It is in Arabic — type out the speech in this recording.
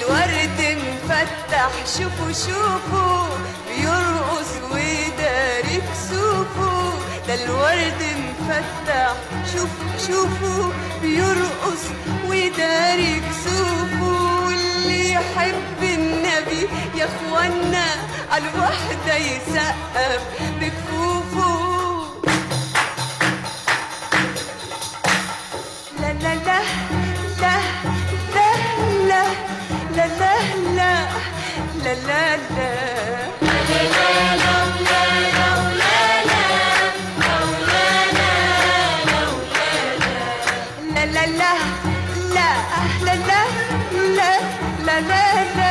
الورد مفتح شوفوا شوفوا بيرقص وداري كسوفه، ده الورد مفتح شوفوا شوفوا بيرقص وداري كسوفه، واللي يحب النبي يا اخوانا عالوحدة يسقف بكفوفه. لا لا لا لا لا لا لا لا لا لا لا لا لا لا لا لا لا لا لا